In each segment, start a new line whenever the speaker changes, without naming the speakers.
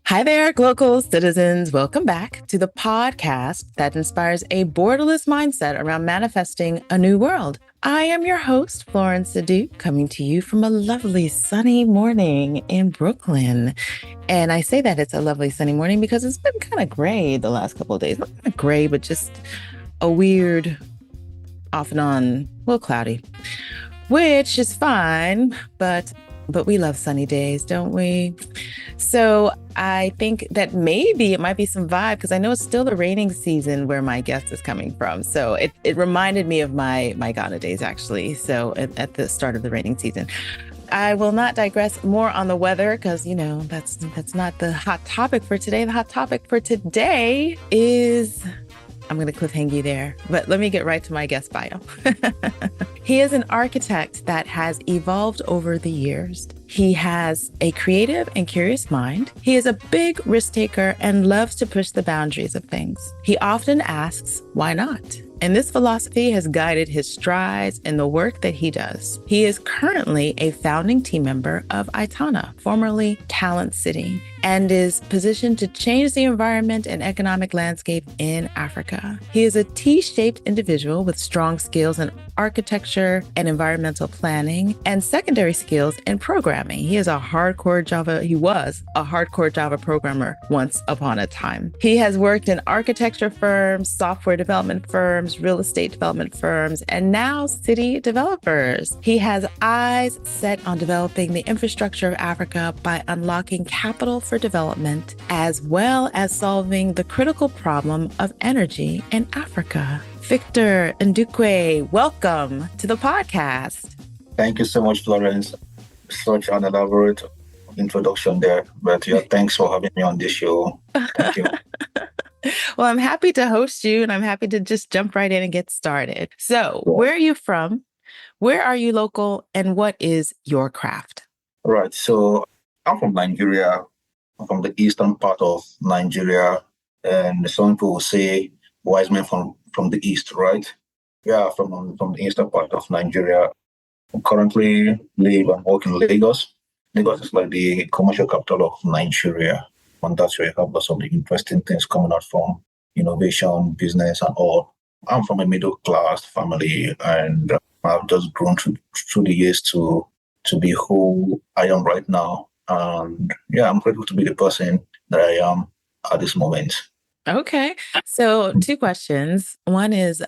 Hi there, Glocal citizens. Welcome back to the podcast that inspires a borderless mindset around manifesting a new world. I am your host, Florence Sadu, coming to you from a lovely sunny morning in Brooklyn. And I say that it's a lovely sunny morning because it's been kind of gray the last couple of days. Not kind of gray, but just a weird off and on, well, cloudy, which is fine, but we love sunny days, don't we? So I think that maybe it might be some vibe because I know it's still the raining season where my guest is coming from. So it reminded me of my Ghana days, actually. So at the start of the raining season. I will not digress more on the weather because, you know, that's not the hot topic for today. The hot topic for today is... I'm going to cliffhang you there, but let me get right to my guest bio. He is an architect that has evolved over the years. He has a creative and curious mind. He is a big risk taker and loves to push the boundaries of things. He often asks, why not? And this philosophy has guided his strides in the work that he does. He is currently a founding team member of Itana, formerly Talent City, and is positioned to change the environment and economic landscape in Africa. He is a T-shaped individual with strong skills in architecture and environmental planning and secondary skills in programming. He was a hardcore Java programmer once upon a time. He has worked in architecture firms, software development firms, real estate development firms, and now city developers. He has eyes set on developing the infrastructure of Africa by unlocking capital for development, as well as solving the critical problem of energy in Africa. Victor Ndukwe, welcome to the podcast.
Thank you so much, Florence. Such an elaborate introduction there. But yeah, thanks for having me on this show. Thank you.
Well, I'm happy to host you and I'm happy to just jump right in and get started. So, Where are you from? Where are you local? And what is your craft?
Right. So I'm from Nigeria. I'm from the eastern part of Nigeria. And some people will say wise men from the east, right? Yeah, from the eastern part of Nigeria. I currently live and work in Lagos. Lagos is like the commercial capital of Nigeria. And that's where you have lots of the interesting things coming out from innovation, business, and all. I'm from a middle class family, and I've just grown through the years to be who I am right now. And yeah, I'm grateful to be the person that I am at this moment.
Okay. So 2 questions. One is,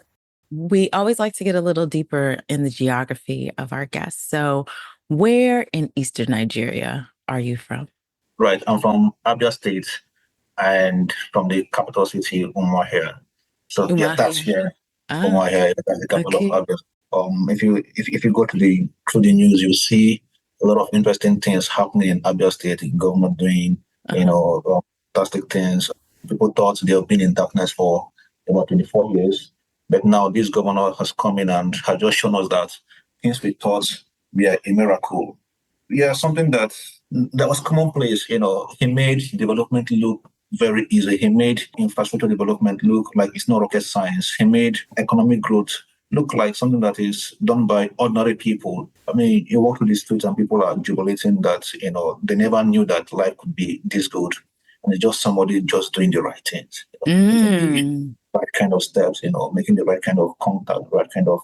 we always like to get a little deeper in the geography of our guests. So where in Eastern Nigeria are you from?
Right. I'm from Abia State and from the capital city, Umuahia. So yeah, that's here. Umuahia, that's the capital of Abia. If you go through the news, you'll see a lot of interesting things happening in Abia State, the government doing, fantastic things. People thought they've been in darkness for about 24 years. But now this governor has come in and has just shown us that things we thought were a miracle. Yeah, something that was commonplace. He made development look very easy. He made infrastructure development look like it's not rocket science. He made economic growth look like something that is done by ordinary people. I mean, you walk to the streets and people are jubilating that, they never knew that life could be this good. And it's just somebody just doing the right things. The right kind of steps, making the right kind of contact, right kind of,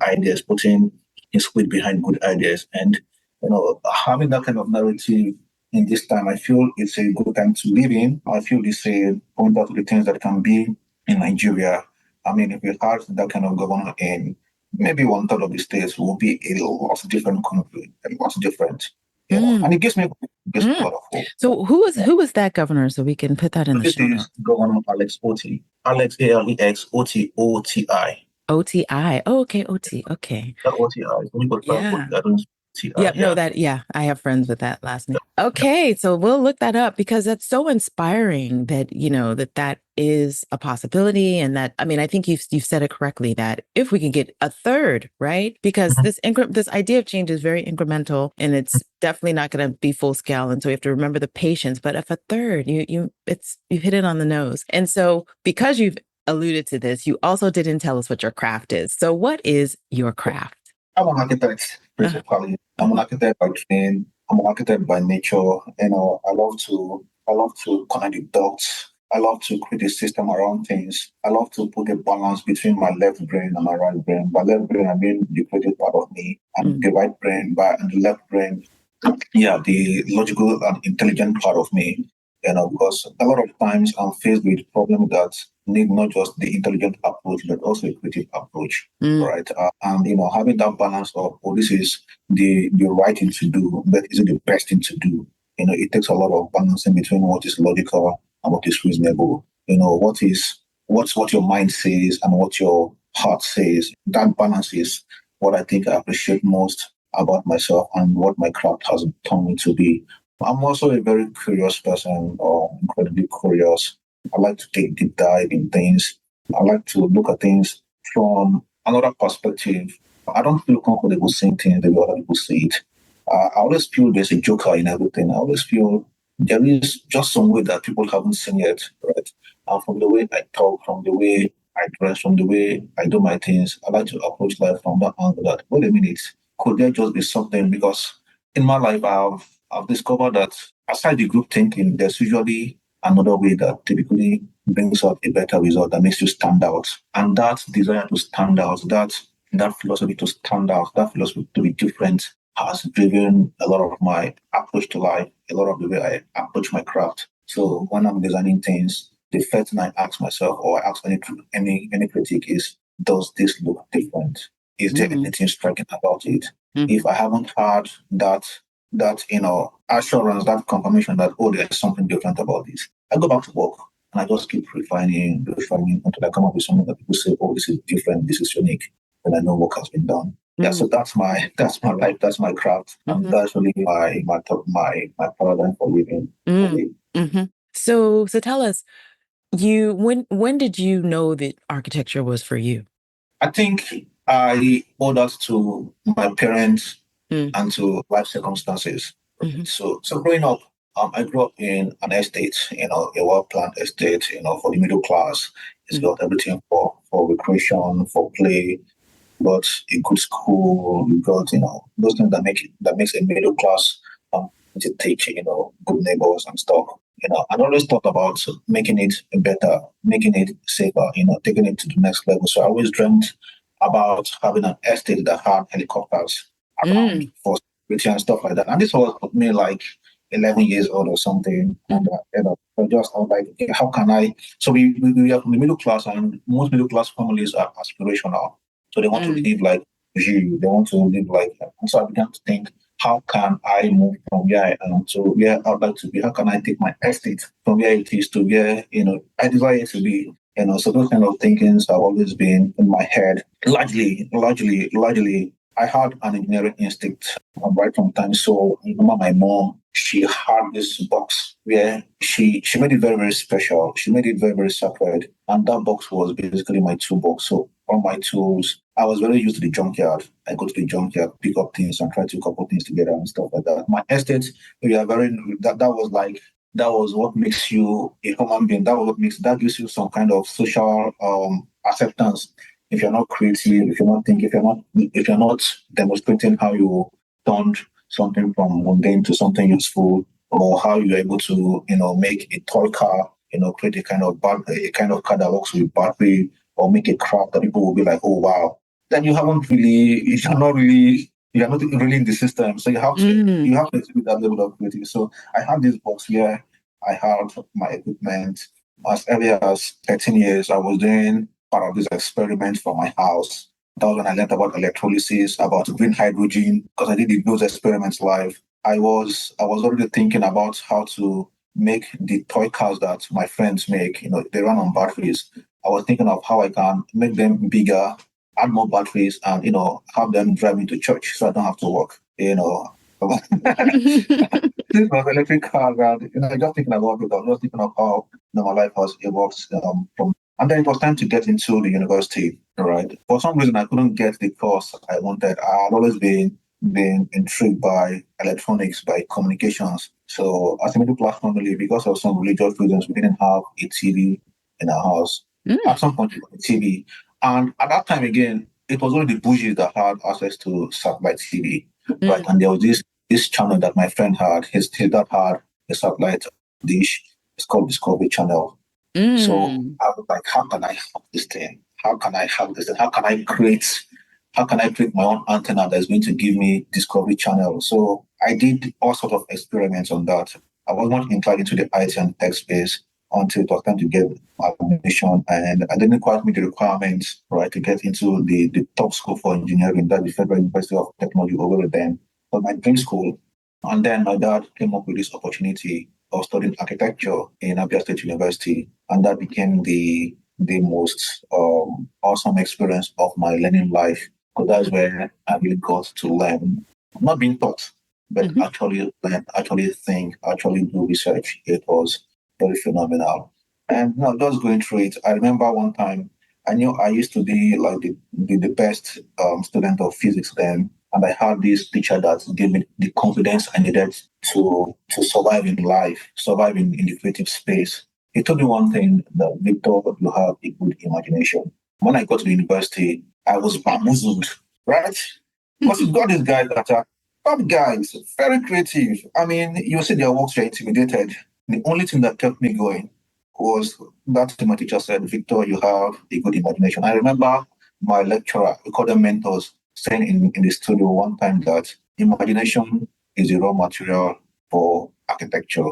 ideas, putting his weight behind good ideas. And, having that kind of narrative in this time, I feel it's a good time to live in. I feel it's a pointer to the things that can be in Nigeria. I mean, if we had that kind of governor in maybe 1/3 of the states, will be a lot different country, a lot different. And it gives me a lot of hope.
So who was that governor, so we can put that in the show notes?
This is Governor Alex Oti. Alex, Alex, Oti, O-T-I.
O-T-I. Oh, okay, Oti. Okay.
O-T-I.
I have friends with that last name. Okay, so we'll look that up because that's so inspiring that, that is a possibility. And that, I mean, I think you've said it correctly, that if we can get 1/3, right? Because this idea of change is very incremental and it's definitely not going to be full scale. And so we have to remember the patience, but if 1/3, you've hit it on the nose. And so because you've alluded to this, you also didn't tell us what your craft is. So what is your craft?
I'm an architect, principally. I'm an architect by training. I'm an architect by nature. I love to connect the dots. I love to create a system around things. I love to put a balance between my left brain and my right brain. By left brain, I mean the creative part of me, and the right brain, and the left brain, yeah, the logical and intelligent part of me. Because a lot of times I'm faced with problems that need not just the intelligent approach, but also a creative approach, right? And having that balance of, oh, this is the right thing to do, but is it the best thing to do? It takes a lot of balancing between what is logical and what is reasonable. What your mind says and what your heart says. That balance is what I think I appreciate most about myself and what my craft has turned me to be. I'm also a very curious person, or incredibly curious. I like to take deep dive in things. I like to look at things from another perspective. I don't feel comfortable seeing things the way other people see it. I always feel there's a joker in everything. I always feel there is just some way that people haven't seen yet, right? And from the way I talk, from the way I dress, from the way I do my things, I like to approach life from that angle that, wait a minute, could there just be something? Because in my life, I've discovered that aside the group thinking, there's usually another way that typically brings out a better result that makes you stand out. And that desire to stand out, that philosophy to stand out, that philosophy to be different has driven a lot of my approach to life, a lot of the way I approach my craft. So when I'm designing things, the first thing I ask myself, or I ask any critique, is, does this look different? Is there anything striking about it? If I haven't had that assurance, that confirmation that, oh, there's something different about this, I go back to work and I just keep refining until I come up with something that people say, oh, this is different, this is unique, and I know work has been done. Yeah, so that's my life, that's my craft, and that's really my paradigm for living.
So tell us, when did you know that architecture was for you?
I think I owe that to my parents and to life circumstances. So growing up, I grew up in an estate, a well-planned estate, for the middle class. It's got everything for recreation, for play, got a good school, you got, those things that makes a middle class to take, good neighbors and stuff. I always thought about making it better, making it safer, taking it to the next level. So I always dreamt about having an estate that had helicopters around for security and stuff like that. And this was me like 11 years old or something. And I was like, okay, how can I? So we are from the middle class, and most middle class families are aspirational. So they want to live like you. They want to live like. And so I began to think, how can I move from where I am to where I'd like to be? How can I take my estate from where it is to where I desire it to be? So those kind of thinkings have always been in my head. Largely, I had an engineering instinct right from time. So I remember my mom, she had this box where she made it very, very special. She made it very, very sacred. And that box was basically my toolbox. So all my tools, I was very used to the junkyard. I go to the junkyard, pick up things and try to couple things together and stuff like that. My estate, we are very, that was what makes you a human being. That gives you some kind of social acceptance. If you're not creative, if you're not demonstrating how you turned something from mundane to something useful, or how you're able to, make a toy car, create a kind of car that works with battery, or make a craft that people will be like, oh wow, then you're not really in the system. So you have to exhibit that level of creativity. So I had this box where I had my equipment. As early as 13 years, I was doing part of this experiment for my house. That was when I learned about electrolysis, about green hydrogen, because I did those experiments live. I was already thinking about how to make the toy cars that my friends make. They run on batteries. I was thinking of how I can make them bigger, add more batteries, and have them drive me to church so I don't have to walk. This was electric cars, and just thinking about it. I was just thinking of how my life has evolved and then it was time to get into the university. Right. For some reason, I couldn't get the course I wanted. I had always been intrigued by electronics, by communications. So as a middle class family, because of some religious reasons, we didn't have a TV in our house. At some point, we got a TV. And at that time, again, it was only the bougies that had access to satellite TV. Right. And there was this this channel that my friend had. His dad had a satellite dish. It's called Discovery Channel. So I was like, how can I have this thing? How can I have this thing? How can I create my own antenna that's going to give me Discovery Channel? So I did all sorts of experiments on that. I was not inclined into the IT and tech space until it was time to get admission, and I didn't quite meet the requirements, right, to get into the top school for engineering, that the Federal University of Technology over then, but my dream school. And then my dad came up with this opportunity of studying architecture in Abia State University, and that became the most awesome experience of my learning life, because that's where I really got to learn, not being taught, but actually learn, actually think, actually do research. It was very phenomenal. And just going through it, I remember one time I knew I used to be like the best student of physics then, and I had this teacher that gave me the confidence I needed to survive in life, survive in the creative space. He told me one thing, that Victor, you have a good imagination. When I got to the university, I was bamboozled, right? Because you've got these guys that are top guys, very creative. I mean, you see their works, you're intimidated. The only thing that kept me going was that my teacher said, Victor, you have a good imagination. I remember my lecturer, we call them mentors, saying in the studio one time that imagination is the raw material for architecture.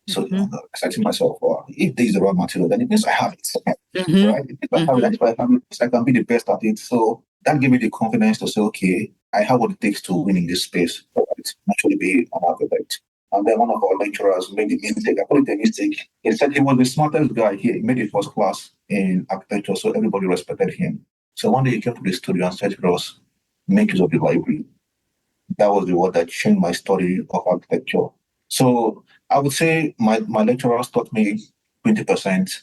So I said to myself, well, if this is the raw material, then it means I have it. Right? If I have it, if I have it, I can be the best at it. So that gave me the confidence to say, okay, I have what it takes to win in this space. Right? Actually be an architect. And then one of our lecturers made a mistake. I call it a mistake. He said he was the smartest guy here. He made it first class in architecture, so everybody respected him. So one day he came to the studio and said to us, make use of the library. That was the word that changed my study of architecture. So I would say my lecturers taught me 20%.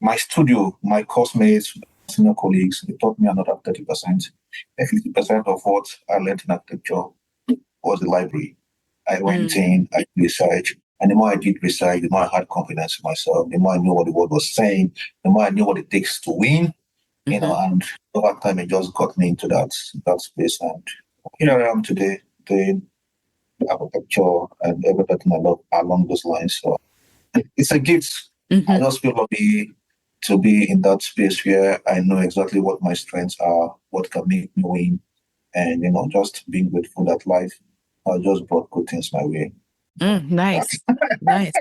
My studio, my course mates, senior colleagues, they taught me another 30%. And 50% of what I learned in architecture was the library. I went in, I did research, and the more I did research, the more I had confidence in myself, the more I knew what the word was saying, the more I knew what it takes to win, and over time it just got me into that space. And here I am today doing architecture and everything I love along those lines. So it's a gift. I just feel lucky to be in that space where I know exactly what my strengths are, what can make me win, and just being grateful that life just brought good things my way.
Nice. Nice.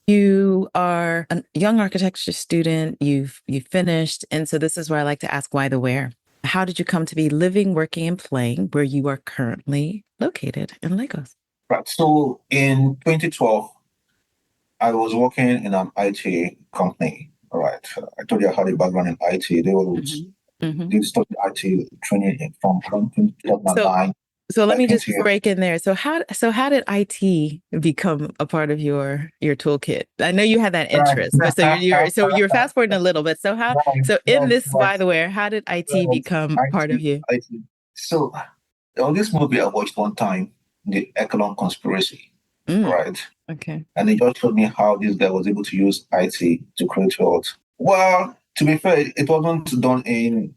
You are a young architecture student. You've finished. And so this is where I like to ask why the where. How did you come to be living, working, and playing where you are currently located in Lagos?
Right. So in 2012, I was working in an IT company. All right. I told you I had a background in IT. They did study IT training from 2009.
So let me just break in there. So how did IT become a part of your toolkit? I know you had that interest, but so you're fast forwarding a little bit. So in this, by the way, how did IT become part of you?
So on this movie I watched one time, the Echelon Conspiracy, right?
Okay.
And it just showed me how this guy was able to use IT to create wealth. Well, to be fair, it wasn't done in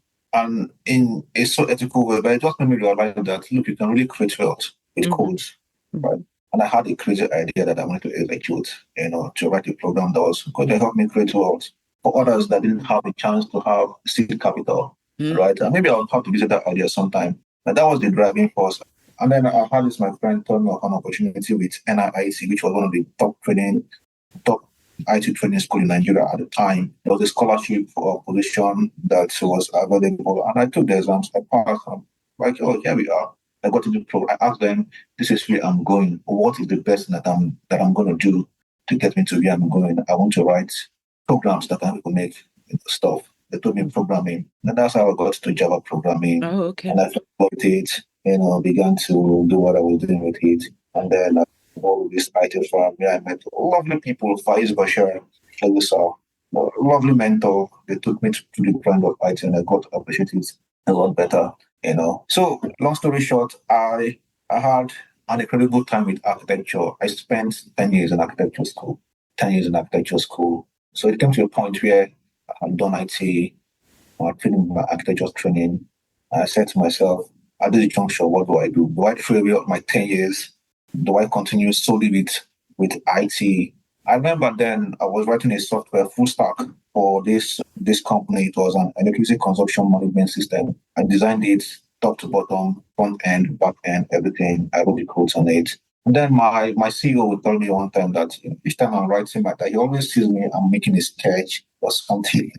a so ethical way, but it just made me realize that look, you can really create wealth with codes, right? And I had a crazy idea that I wanted to execute, to write a program that was going to help me create wealth for others that didn't have a chance to have seed capital, right? And maybe I'll have to visit that idea sometime. But that was the driving force. And then I had this, my friend told me of an opportunity with NIIC, which was one of the top IT training school in Nigeria at the time. There was a scholarship for a position that was available, and I took the exams. I passed. I'm like, oh, here we are. I got into the program. I asked them, "This is where I'm going. What is the best that I'm going to do to get me to where I'm going? I want to write programs that can make stuff." They told me programming, and that's how I got to Java programming.
Oh, okay.
And I got it. Began to do what I was doing with it, and then. All this IT firm where I met lovely people, Faiz Bashir, Felisa, lovely mentor. They took me to the brand of IT and I got to appreciate it a lot better, So long story short, I had an incredible time with architecture. I spent 10 years in architecture school. So it came to a point where I had done IT, training my architecture training. I said to myself, at this juncture, what do I do? Do I throw away my 10 years do I continue solely with IT? I remember then I was writing a software full stack for this company. It was an electricity consumption management system. I designed it top to bottom, front end, back end, everything. I wrote the codes on it. And then my CEO would tell me one time that each time I'm writing my that he always sees me, I'm making a sketch or something,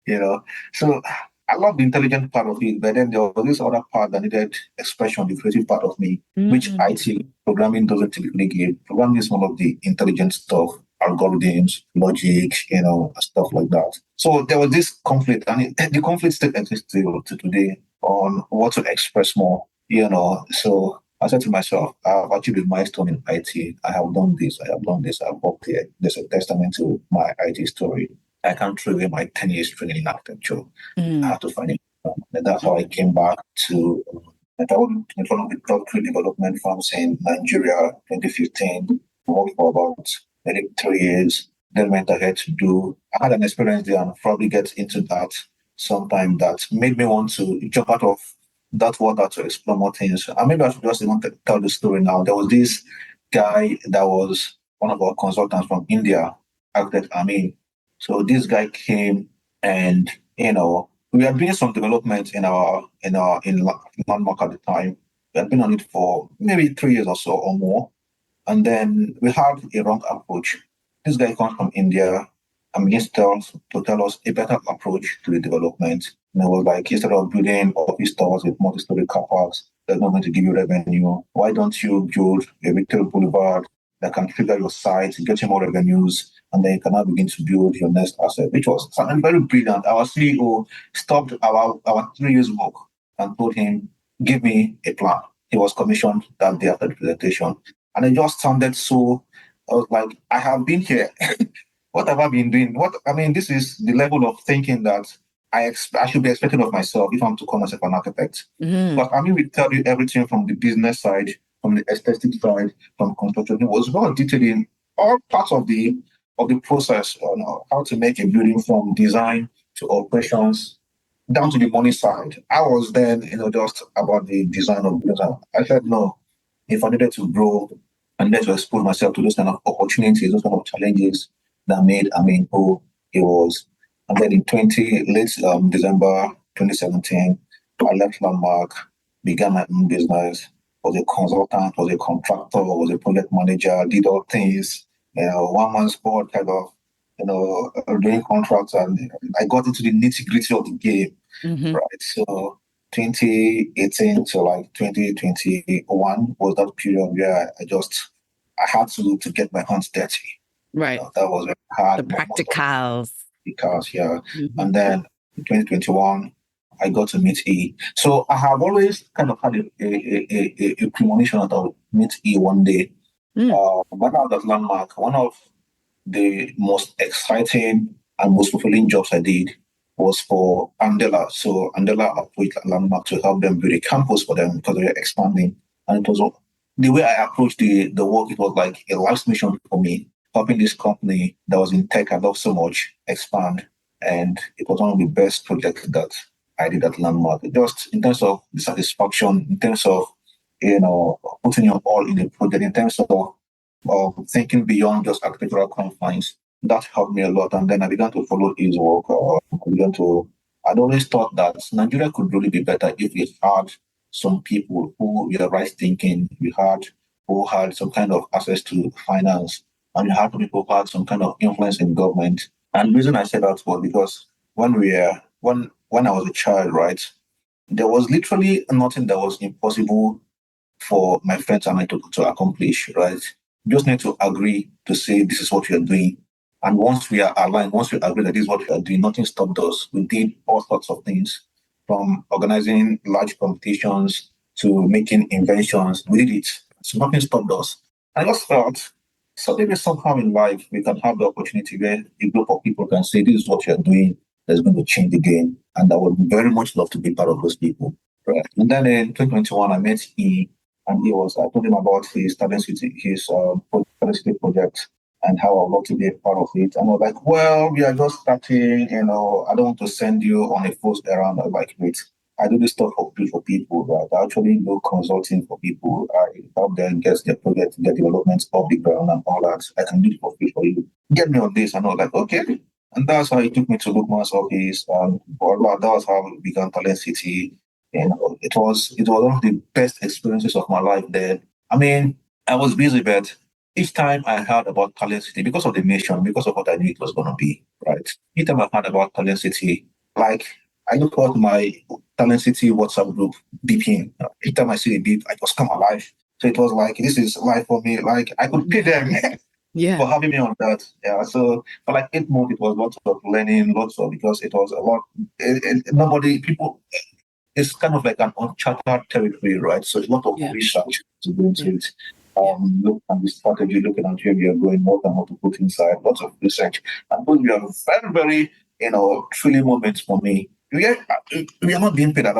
you know. So I love the intelligent part of it, but then there was this other part that needed expression, the creative part of me, which IT programming doesn't typically give. Programming is one of the intelligent stuff, algorithms, logic, stuff like that. So there was this conflict, and the conflict still exists till to today on what to express more, So I said to myself, I've achieved a milestone in IT. I have done this, I have done this, I've worked here. There's a testament to my IT story. I can't throw away my 10 years training in architecture. I have to find it. And that's how I came back to one of the top 3 development firms in Nigeria, 2015. Worked for about maybe 3 years. Then went ahead I had an experience there and probably get into that sometime that made me want to jump out of that water to explore more things. And maybe I should just even tell the story now. There was this guy that was one of our consultants from India, architect Amin. So this guy came and, we had been some development in landmark at the time. We had been on it for maybe 3 years or so or more. And then we had a wrong approach. This guy comes from India and begins to tell us a better approach to the development. And it was like, instead of building office towers with multi-story car parks, that's not going to give you revenue. Why don't you build a retail boulevard that can trigger your site, get you more revenues, and then you can now begin to build your next asset, which was something very brilliant. Our CEO stopped our 3 years work and told him, give me a plan. He was commissioned that day after the presentation. And it just sounded so, I was like, I have been here. What have I been doing? This is the level of thinking that I should be expecting of myself if I'm to call myself an architect. But we tell you everything from the business side, from the aesthetic side, from construction. It was well detailed in all parts of the process on how to make a building from design to operations down to the money side. I was then, just about the design of buildings. I said, no, if I needed to grow and needed to expose myself to those kind of opportunities, those kind of challenges that made who he was. And then in December 2017, I left Landmark, began my own business, was a consultant, was a contractor, was a project manager, did all things, one-man sport kind of, doing contracts, and I got into the nitty-gritty of the game, right? So 2018 to like 2021 was that period where I had to get my hands dirty.
Right.
That was very hard.
The practicals.
Because, yeah. And then in 2021, I got to meet E. So I have always kind of had a premonition that I would meet E one day. When I was at Landmark, one of the most exciting and most fulfilling jobs I did was for Andela. So Andela approached Landmark to help them build a campus for them because they were expanding. And it was the way I approached the work, it was like a life's mission for me, helping this company that was in tech I love so much expand. And it was one of the best projects that I did at Landmark. Just in terms of the satisfaction, in terms of, putting your all in the project, in terms of thinking beyond just architectural confines, that helped me a lot. And then I began to follow his work. I'd always thought that Nigeria could really be better if we had some people who were right thinking, who had some kind of access to finance, and you had people who had some kind of influence in government. And the reason I said that was because when I was a child, right, there was literally nothing that was impossible for my friends and I to accomplish, right? You just need to agree to say this is what we are doing. And once we are aligned, once we agree that this is what we are doing, nothing stopped us. We did all sorts of things, from organizing large competitions to making inventions. We did it. So nothing stopped us. I just felt, so maybe somehow in life, we can have the opportunity where a group of people can say, this is what you're doing, that's going to change the game. And I would very much love to be part of those people. Right. And then in 2021, I met E, and I told him about his Talent City, his Talent City project, and how I would love to be a part of it. And I was like, well, we are just starting, I don't want to send you on a first errand. I was like, wait, I do this stuff for people, right? I actually do consulting for people. I help them get their project, their developments off the ground and all that. I can do it for free for you. Get me on this. And I was like, okay. And that's how he took me to Lukman's office. And that was how we began Talent City. It was one of the best experiences of my life there. I mean, I was busy, but each time I heard about Talent City, because of the mission, because of what I knew it was going to be, right? Each time I heard about Talent City, like I look forward to my Talent City WhatsApp group beeping. Each time I see a beep, I just come alive. So it was like, this is life for me. Like I could pay them for having me on that. Yeah. So for like 8 months, it was lots of learning, because it was a lot. People, it's kind of like an uncharted territory, right? So it's a lot of research to go into it. Look at the strategy, looking at where we are going, what and what to put inside, lots of research. And those were very, very, thrilling moments for me. We are not being paid at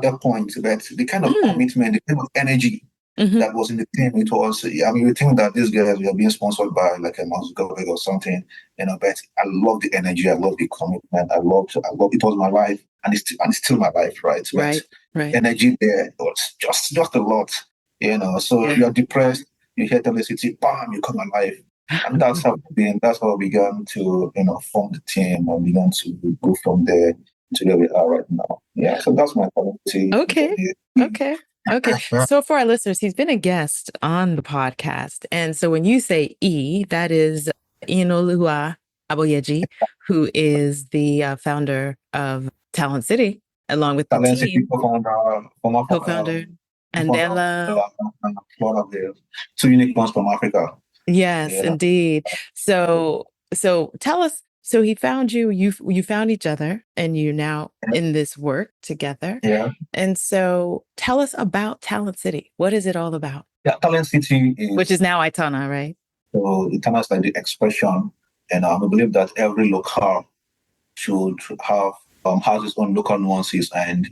that point, but the kind of commitment, the kind of energy that was in the team, it was, you think that these guys were being sponsored by like a Moscow or something, but I love the energy, I love the commitment, I love it was my life, and it's still my life, right?
Right.
Energy there was just a lot, so you're depressed, you hear Talent City, bam, you come alive. And that's how we began to, form the team and began to go from there to where we are right now. Yeah, so that's my policy.
Okay. So for our listeners, he's been a guest on the podcast. And so when you say E, that is Inoluwa Aboyeji, who is the founder of Talent City, along with the
Talent
team.
City
Co-founder. Andela.
Two unicorns from Africa.
Yes, indeed. So tell us, so he found you, you found each other, and you're now in this work together.
Yeah.
And so tell us about Talent City. What is it all about?
Yeah, Talent City
which is now Itana, right?
So Itana is like the expression, and I believe that every local should have has its own local nuances, and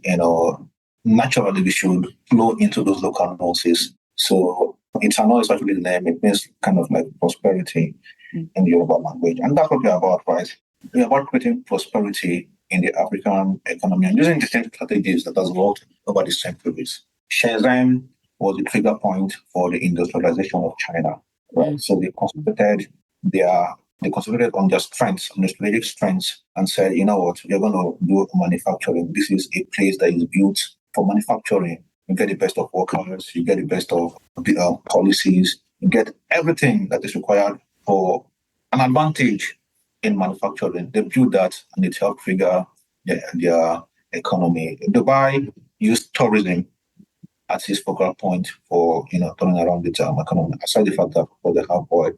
naturally we should flow into those local nuances. So Itana is actually the name. It means kind of like prosperity in the Yoruba language. And that's what we're about, right? We're about creating prosperity in the African economy and using the same strategies that has worked over the centuries. Shenzhen was the trigger point for the industrialization of China, right? So they concentrated on their strengths, on their strategic strengths, and said, you know what, we're going to do manufacturing. This is a place that is built for manufacturing. You get the best of workers, you get the best of policies, you get everything that is required for an advantage in manufacturing. They built that, and it helped trigger their economy. Dubai used tourism as its focal point for turning around the economy. Aside the fact that for the half oil,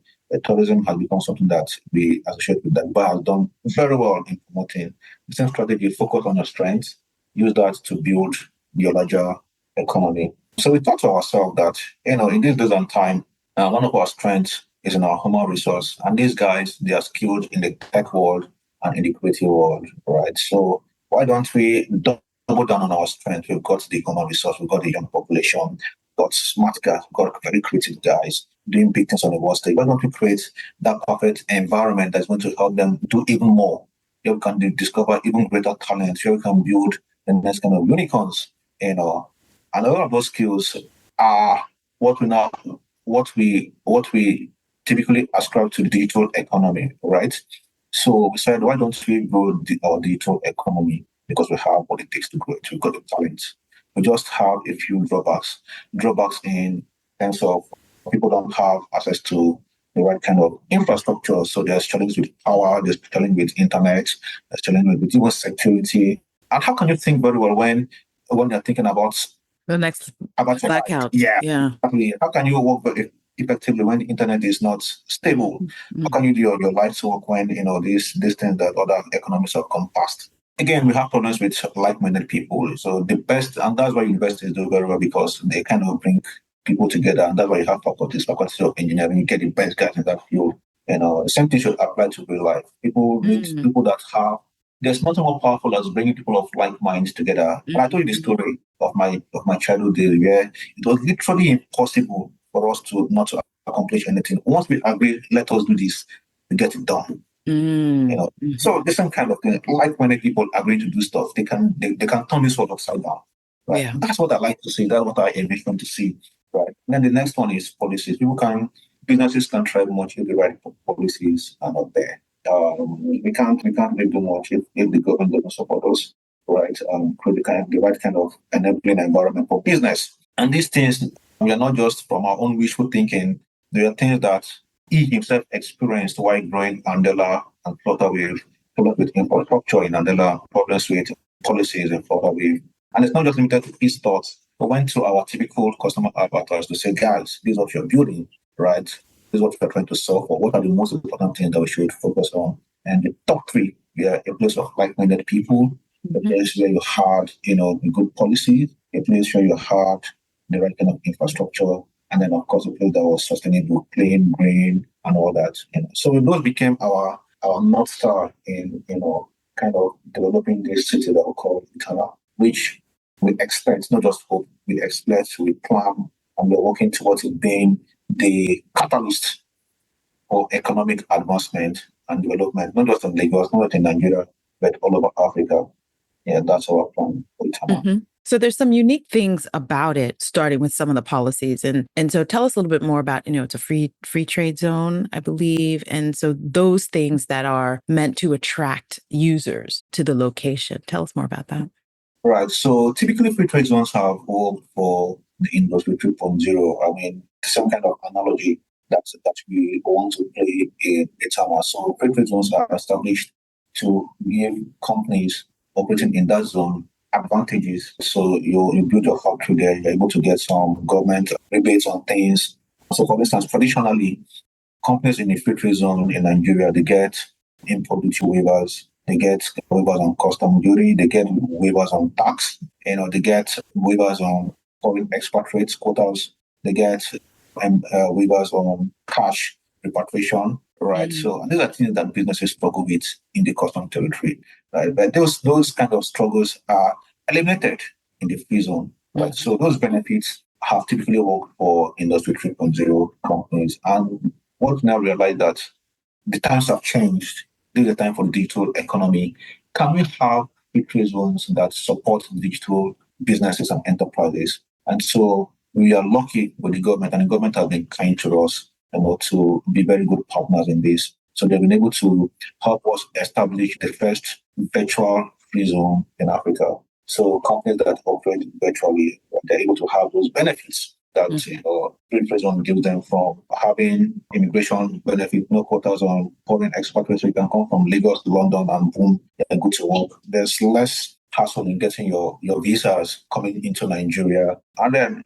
tourism has become something that we associate with that. Dubai has done very well in promoting the same strategy. Focus on your strengths, use that to build your larger economy. So we thought to ourselves that in these days and time, one of our strengths is in our human resource, and these guys, they are skilled in the tech world and in the creative world, right? So why don't we double down on our strength? We've got the human resource, we've got the young population, we've got smart guys, we've got very creative guys doing big things on the world stage. Why don't we create that perfect environment that's going to help them do even more? Here we can discover even greater talent. Here we can build the next kind of unicorns, and all of those skills are what we typically ascribe to the digital economy, right? So we said, why don't we grow our digital economy? Because we have what it takes to grow it. We've got the talent. We just have a few drawbacks in terms of people don't have access to the right kind of infrastructure. So there's challenges with power, there's challenges with internet, there's challenges with even security. And how can you think very well when you're thinking about
the next blackout?
Yeah. How can you work very effectively when the internet is not stable? How can you do your life work when these things that other economies have come past? Again, we have problems with like-minded people. So the best, and that's why universities do very well, because they kind of bring people together, and that's why you have faculties of engineering. You get the best guys in that field. The same thing should apply to real life. People need people that have. There's nothing more powerful as bringing people of like minds together. And I told you the story of my childhood days, where it was literally impossible for us not to accomplish anything. Once we agree, let us do this, we get it done. So different kind of things. Like-minded people agree to do stuff, they can turn this world upside down, right?
Yeah.
That's what I like to see. That's what I envision to see, right? And then the next one is policies. Businesses can thrive much if the right policies are not there. We can't really do much if the government doesn't support us, right? Create the right kind of enabling environment for business. And these things, we are not just from our own wishful thinking. They are things that he himself experienced while growing Andela and Flutterwave, problems with infrastructure in Andela, problems with policies in Flutterwave. And it's not just limited to his thoughts. We went to our typical customer avatars to say, guys, this is what you're building, right? This is what we're trying to solve for. What are the most important things that we should focus on? And the top three, we are a place of like-minded people, a place where you had, good policies, a place where you had the right kind of infrastructure, and then of course a place that was sustainable, clean, green, and all that. So those became our North Star in kind of developing this city that we call Itana, which we expect, not just hope, we expect, we plan, and we're working towards it being the catalyst for economic advancement and development, not just in Lagos, not just in Nigeria, but all over Africa. Yeah, that's our plan for Itana.
So there's some unique things about it, starting with some of the policies. And so tell us a little bit more about, it's a free trade zone, I believe. And so those things that are meant to attract users to the location. Tell us more about that.
Right. So typically free trade zones have worked for the industry 3.0. I mean, some kind of analogy that we want to play in Itana. So free trade zones are established to give companies operating in that zone advantages. So you build your factory there, you're able to get some government rebates on things. So for instance, traditionally, companies in the free trade zone in Nigeria, they get import duty waivers, they get waivers on custom duty, they get waivers on tax, they get waivers on foreign expatriates quotas, they get waivers on cash repatriation, right? So and these are things that businesses struggle with in the custom territory, right? But those kind of struggles are eliminated in the free zone, right? So those benefits have typically worked for Industry 3.0 companies. And what we now realize that the times have changed. This is the time for digital economy. Can we have free zones that support digital businesses and enterprises? And so we are lucky with the government, and the government has been kind to us, to be very good partners in this. So they've been able to help us establish the first virtual free zone in Africa. So companies that operate virtually, they're able to have those benefits that free zone gives them, from having immigration benefit, no quotas on foreign expatriates. So you can come from Lagos to London and boom, you're good to work. There's less hassle in getting your visas coming into Nigeria. And then,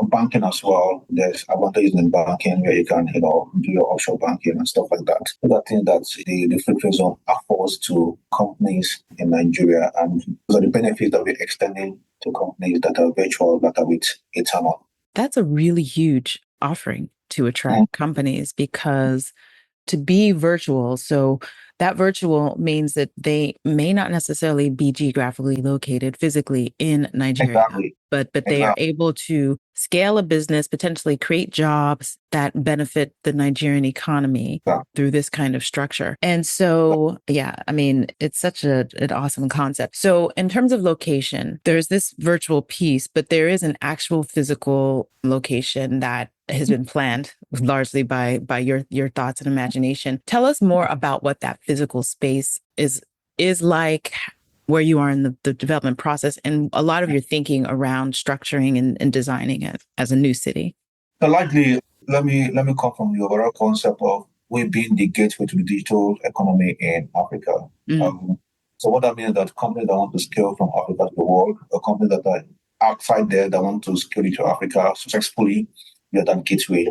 banking as well. There's advantages in banking where you can, do your offshore banking and stuff like that. Those are things that the free trade zone affords to companies in Nigeria. And those are the benefits that we're extending to companies that are virtual, that are with Itana.
That's a really huge offering to attract companies, because to be virtual, so that virtual means that they may not necessarily be geographically located physically in Nigeria,
exactly.
but they are able to scale a business, potentially create jobs that benefit the Nigerian economy through this kind of structure. And so, it's such an awesome concept. So in terms of location, there's this virtual piece, but there is an actual physical location that has been planned largely by your thoughts and imagination. Tell us more about what that physical space is like, where you are in the development process, and a lot of your thinking around structuring and designing it as a new city.
So likely, let me come from the overall concept of we being the gateway to the digital economy in Africa. So what that means is that companies that want to scale from Africa to the world, or companies that are outside there that want to scale into Africa successfully, we are that gateway.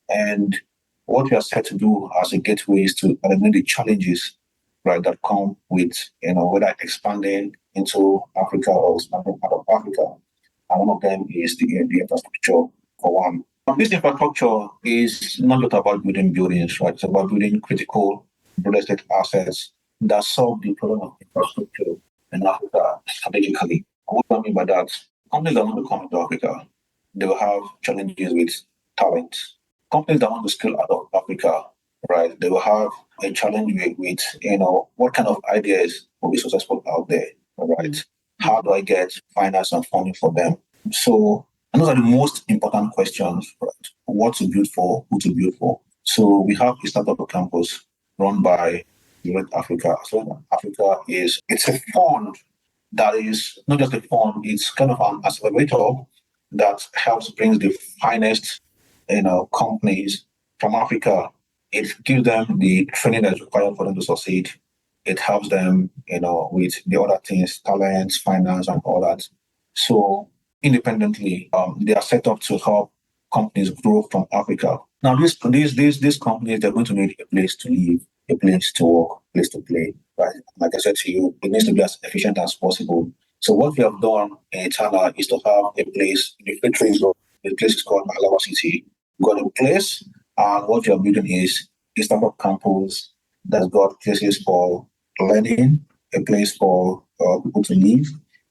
And what we are set to do as a gateway is to eliminate the challenges, right, that come with, whether expanding into Africa or expanding out of Africa. And one of them is the infrastructure, for one. This infrastructure is not just about building buildings, right? It's about building critical real estate assets that solve the problem of infrastructure in Africa strategically. What do I mean by that? Companies that want to come into Africa, they will have challenges with talent. Companies that want to scale out of Africa, right? They will have a challenge with what kind of ideas will be successful out there, right? Mm-hmm. How do I get finance and funding for them? So, and those are the most important questions, right? What to build for, who to build for. So we have a startup campus run by Direct Africa. So Africa it's a fund that is not just a fund, it's kind of an accelerator that helps bring the finest, companies from Africa. It gives them the training that's required for them to succeed. It helps them, with the other things, talents, finance, and all that. So independently, they are set up to help companies grow from Africa. Now, these companies, they're going to need a place to live, a place to work, a place to play, right? Like I said to you, it needs to be as efficient as possible. So what we have done in Itana is to have a place in the factory zone. The place is called Malawa City. We've got a place, and what we are building is a startup campus that's got places for learning, a place for people to live,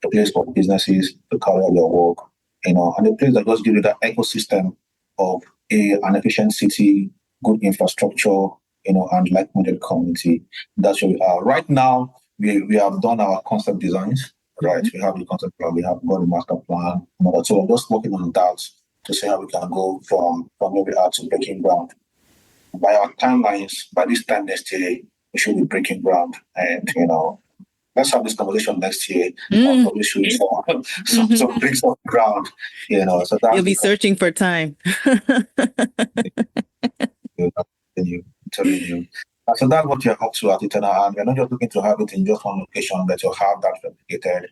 a place for businesses to carry out their work, and a place that just gives you that ecosystem of an efficient city, good infrastructure, and like-minded community. That's where we are. Right now, we have done our concept designs, right? Mm-hmm. We have the concept plan, we have got the master plan. So we're just working on that to see how we can go from where we are to breaking ground. By our timelines, by this time next year, we should be breaking ground. And, let's have this conversation next year. Probably should some bricks off the ground, So that's
you'll be searching for time.
Telling you. So that's what you're up to at Itana, and we're not just looking to have it in just one location, but you'll have that replicated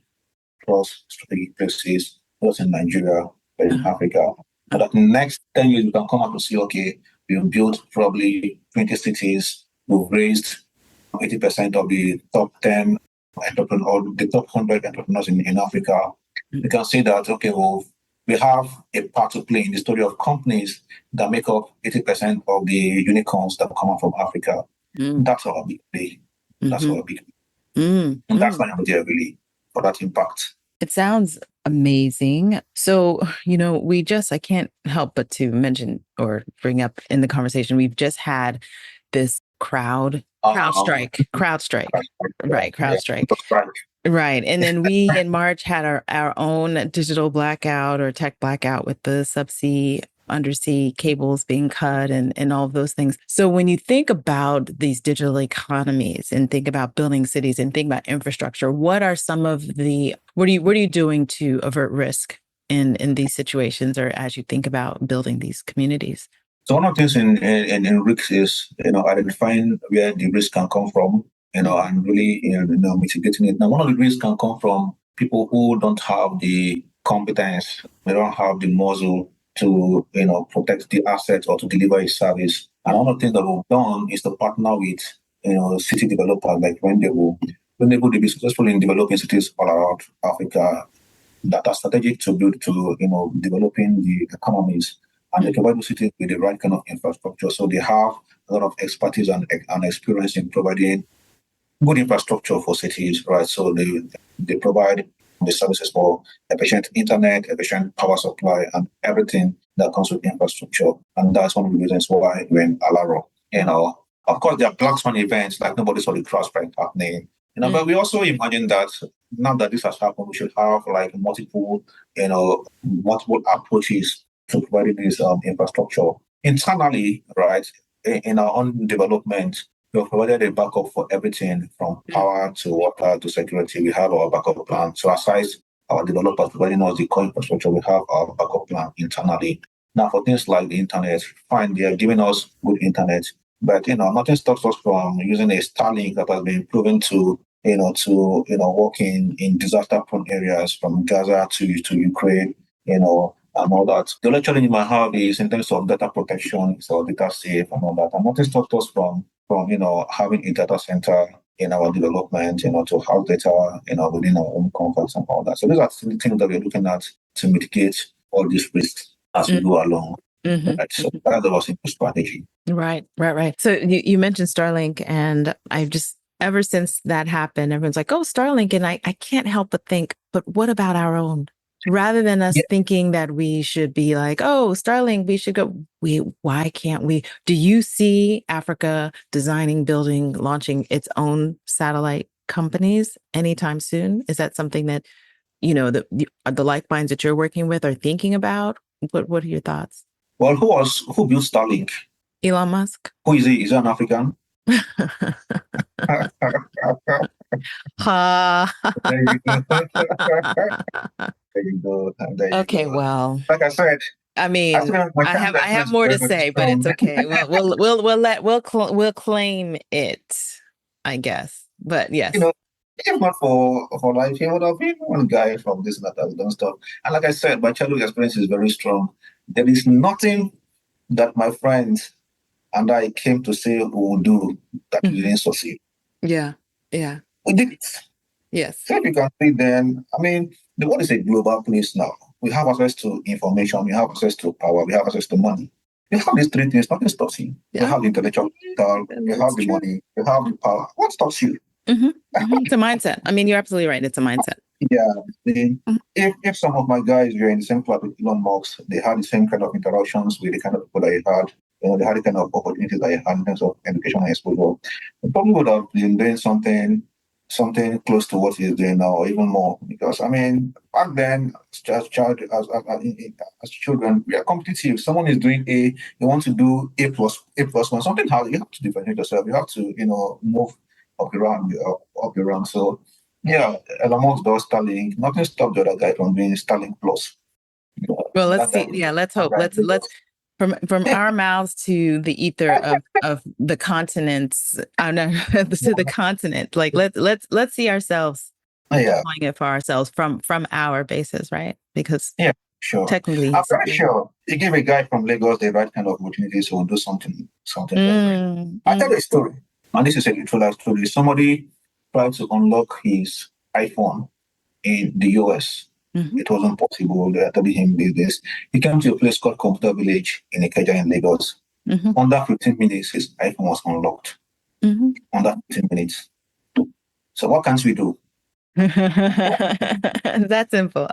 across strategic places, not in Nigeria, but in Africa. So that in the next 10 years, we can come up to see, okay, we've built probably 20 cities, we've raised 80% of the top 10 entrepreneurs, or the top 100 entrepreneurs in Africa. We can say that, okay, well, we have a part to play in the story of companies that make up 80% of the unicorns that come out from Africa. That's our big play. That's our big play. And that's why I'm there really for that impact.
It sounds amazing. So, I can't help but to mention or bring up in the conversation, we've just had this crowd strike. Right. Right. And then we in March had our own digital blackout or tech blackout with the subsea undersea cables being cut and all of those things. So when you think about these digital economies and think about building cities and think about infrastructure, what are some of what are you doing to avert risk in these situations, or as you think about building these communities?
So one of the things in risks is, identifying where the risk can come from, and really, mitigating it. Now, one of the risks can come from people who don't have the competence, they don't have the muscle to, protect the assets or to deliver a service. And one of the things that we've done is to partner with, city developers like Rendezvous. Rendezvous to be successful in developing cities all around Africa that are strategic to build to, developing the economies. And they provide the cities with the right kind of infrastructure. So they have a lot of expertise and experience in providing good infrastructure for cities, right? So they provide the services for efficient internet, efficient power supply, and everything that comes with infrastructure. And that's one of the reasons why we're in Alaro. Of course, there are Black Swan events, like nobody saw the CrossFit happening. But we also imagine that now that this has happened, we should have like multiple approaches to providing this infrastructure. Internally, right, in our own development, we have provided a backup for everything from power to water to security. We have our backup plan. So aside our developers providing us the core infrastructure, we have our backup plan internally. Now for things like the internet, fine, they are giving us good internet, but nothing stops us from using a Starlink that has been proven to work in disaster-prone areas from Gaza to Ukraine, and all that. The only challenge you might have is in terms of data protection, so data safe and all that. And nothing stops us from having a data center in our development, to house data, within our own comforts and all that. So these are the things that we're looking at to mitigate all these risks as we go along. Right? So that's our simple strategy.
Right. So you mentioned Starlink, and I've just, ever since that happened, everyone's like, oh, Starlink. And I can't help but think, but what about our own? Rather than us thinking that we should be like, oh, Starlink, we should go. Why can't we? Do you see Africa designing, building, launching its own satellite companies anytime soon? Is that something that, the like minds that you're working with are thinking about? What are your thoughts?
Well, who built Starlink?
Elon Musk.
Who is he? Is he an African? There you go. There you go. There you
Okay,
go.
well,
Like I said,
I mean, I have more to say, but it's okay. We'll claim it, I guess. But yes,
if not for life, he would have been one guy from this and that has done stuff. And like I said, my childhood experience is very strong. There is nothing that my friends and I came to say we will do that we didn't succeed.
Yeah.
We did it.
Yes.
So if you can see then, I mean, the world is a global place now. We have access to information, we have access to power, we have access to money. You have these three things, nothing stops you. You have the intellectual capital, you have the money, you have the power. What stops you?
It's a mindset. I mean, you're absolutely right. It's a mindset.
Yeah. If some of my guys were in the same club with Elon Musk, they had the same kind of interactions with the kind of people that he had, they had the kind of opportunities that he had in terms of education and exposure, they probably would have been doing something close to what he's doing now, or even more. Because I mean, back then, as children, we are competitive. Someone is doing A, you want to do A plus 1. Something hard. You have to differentiate yourself. You have to, move up the rank. So yeah, Elon Musk does Starlink. Nothing stopped the other guy from doing Starlink Plus.
Well, let's see. Yeah, let's hope. Let's from our mouths to the ether of the continents. To the continent. Like let's see ourselves deploying it for ourselves from our basis, right? Because
sure.
Technically,
I'm very sure you give a guy from Lagos the right kind of opportunities, he will do something. I tell a story, and this is a true life story. Somebody tried to unlock his iPhone in the US. It wasn't possible. They are telling him this. He came to a place called Computer Village in Ikeja in Lagos. Under 15 minutes, his iPhone was unlocked. Under 15 minutes. So what can't we do?
That's simple.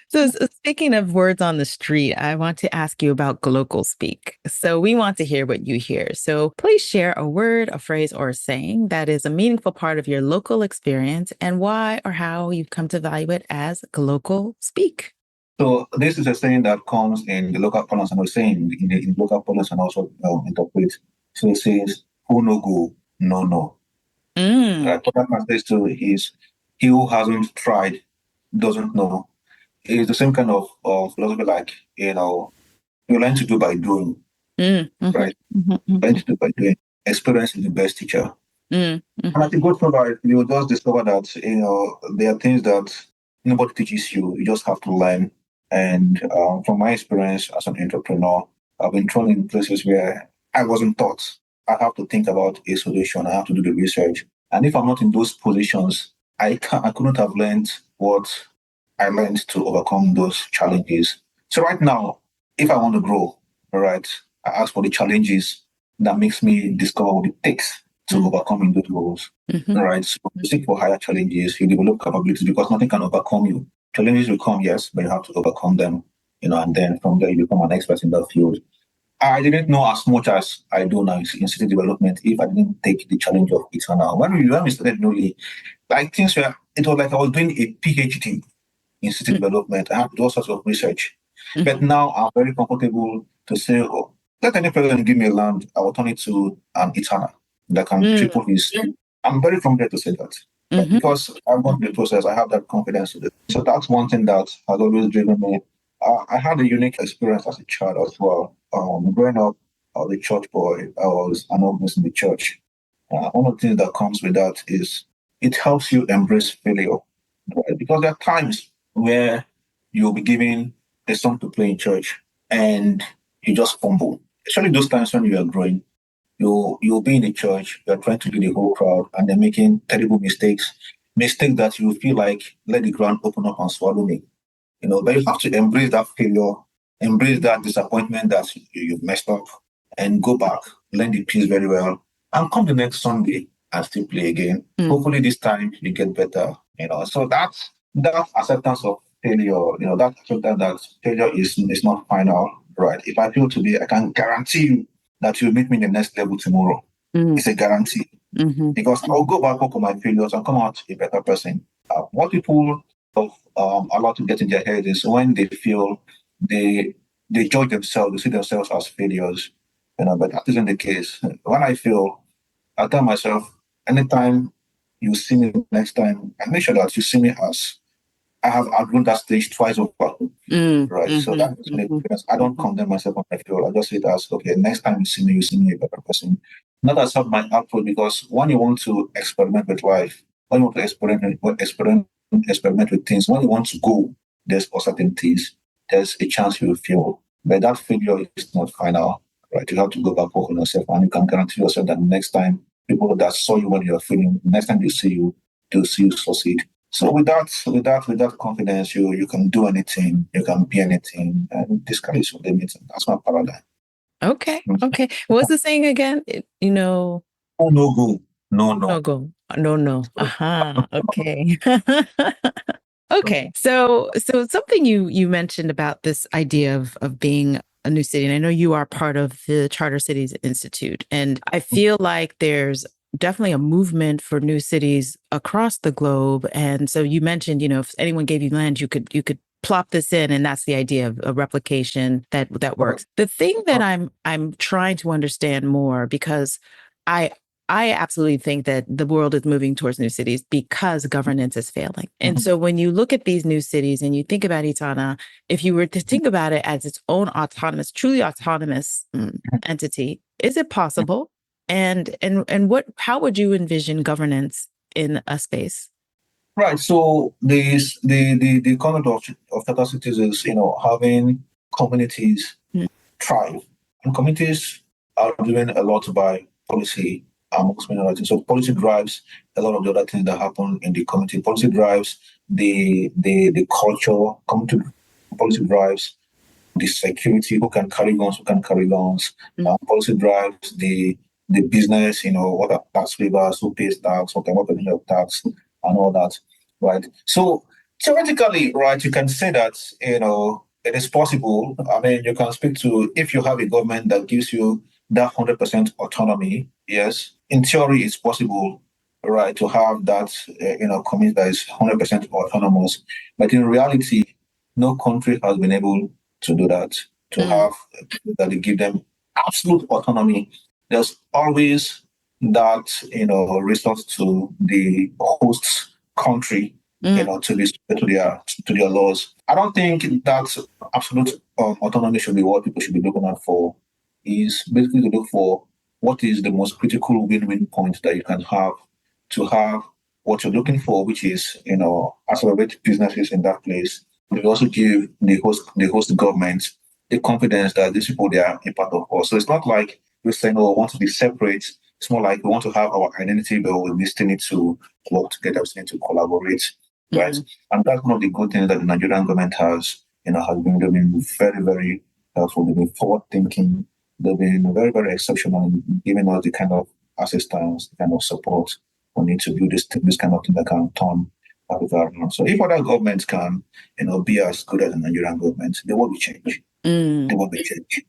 So speaking of words on the street, I want to ask you about Glocal speak. So we want to hear what you hear. So please share a word, a phrase, or a saying that is a meaningful part of your local experience and why or how you've come to value it as Glocal speak.
So this is a saying that comes in the local parlance, and we're saying in local parlance and also interpret. So it says, "Who no go, no." What that translates to is, "He who hasn't tried doesn't know." It's the same kind of philosophy, like, you learn to do by doing, right? Learn to do by doing. Experience is the best teacher. And as you go through life, you will just discover that, there are things that nobody teaches you. You just have to learn. And from my experience as an entrepreneur, I've been thrown in places where I wasn't taught. I have to think about a solution. I have to do the research. And if I'm not in those positions, I couldn't have learned what I learned to overcome those challenges. So right now, if I want to grow, right, I ask for the challenges that makes me discover what it takes to overcome those goals. Right. So you seek for higher challenges, you develop capabilities because nothing can overcome you. Challenges will come, yes, but you have to overcome them, and then from there you become an expert in that field. I didn't know as much as I do now in city development if I didn't take the challenge of Itana. When we started newly, it was like I was doing a PhD in city development. I had to do all sorts of research. But now I'm very comfortable to say, let any president give me a land, I will turn it to an Itana that can triple his. I'm very confident to say that. But because I've gone through the process, I have that confidence to do. So that's one thing that has always driven me. I had a unique experience as a child as well. Growing up, I was a church boy. I was an organist in the church. One of the things that comes with that is it helps you embrace failure. Right? Because there are times where you'll be given a song to play in church and you just fumble. Especially those times when you are growing. You'll be in the church, you're trying to do the whole crowd, and they're making terrible mistakes that you feel like, let the ground open up and swallow me. But you have to embrace that failure, embrace that disappointment that you've messed up, and go back, learn the piece very well, and come the next Sunday and still play again. Hopefully this time you get better. So that's that acceptance of failure, that acceptance that failure is not final, right? If I fail today, I can guarantee you that you'll meet me in the next level tomorrow. It's a guarantee. Because I'll go back over my failures and come out a better person. What people allow to get in their head is when they feel they judge themselves, they see themselves as failures. But that isn't the case. When I fail, I tell myself, anytime you see me next time, I make sure that you see me as I have outgrown that stage twice over. Right. So that's because I don't condemn myself when I fail. I just see it as, okay, next time you see me a better person. Not as of my output, because when you want to experiment with life, when you want to experiment with things, when you want to go, there's uncertainties, there's a chance you will fail. But that failure is not final, right? You have to go back, work on yourself, and you can guarantee yourself that next time people that saw you when you're failing, next time they see you, they'll see you succeed. So with that confidence, you can do anything, you can be anything, and this guy is what they mean. That's my paradigm.
Okay. What's the saying again?
Oh, no go. No.
No go. No. Okay. Okay. So something you mentioned about this idea of being a new city, and I know you are part of the Charter Cities Institute, and I feel like there's definitely a movement for new cities across the globe. And so you mentioned, if anyone gave you land, you could plop this in, and that's the idea of a replication that works. The thing that I'm trying to understand more, because I absolutely think that the world is moving towards new cities because governance is failing. And so when you look at these new cities and you think about Itana, if you were to think about it as its own truly autonomous entity, is it possible? And how would you envision governance in a space?
Right. So the concept of Charter Cities is, having communities thrive, and communities are doing a lot by policy, amongst many other things. So policy drives a lot of the other things that happen in the community. Policy drives the culture. Policy drives the security, who can carry guns, policy drives the business, what are tax waivers, who pays tax, what kind of tax, and all that, right? So theoretically, right, you can say that, it is possible. I mean, you can speak to, if you have a government that gives you that 100% autonomy, yes, in theory, it's possible, right, to have that, community that is 100% autonomous. But in reality, no country has been able to do that, to have that they give them absolute autonomy. There's always that, resort to the host country, to be to their laws. I don't think that absolute autonomy should be what people should be looking at for. Is basically to look for what is the most critical win-win point that you can have to have what you're looking for, which is, accelerate businesses in that place. We also give the host government the confidence that these people, they are a part of us. So it's not like we're saying, we want to be separate. It's more like we want to have our identity, but we still need to work together, we still need to collaborate, right? And that's one of the good things that the Nigerian government has been very, very helpful. They've been forward-thinking. They've been very, very exceptional in giving us the kind of assistance, the kind of support we need to build this kind of thing that can turn Africa around. So if other governments can, be as good as the Nigerian government, there will be change. There will be change.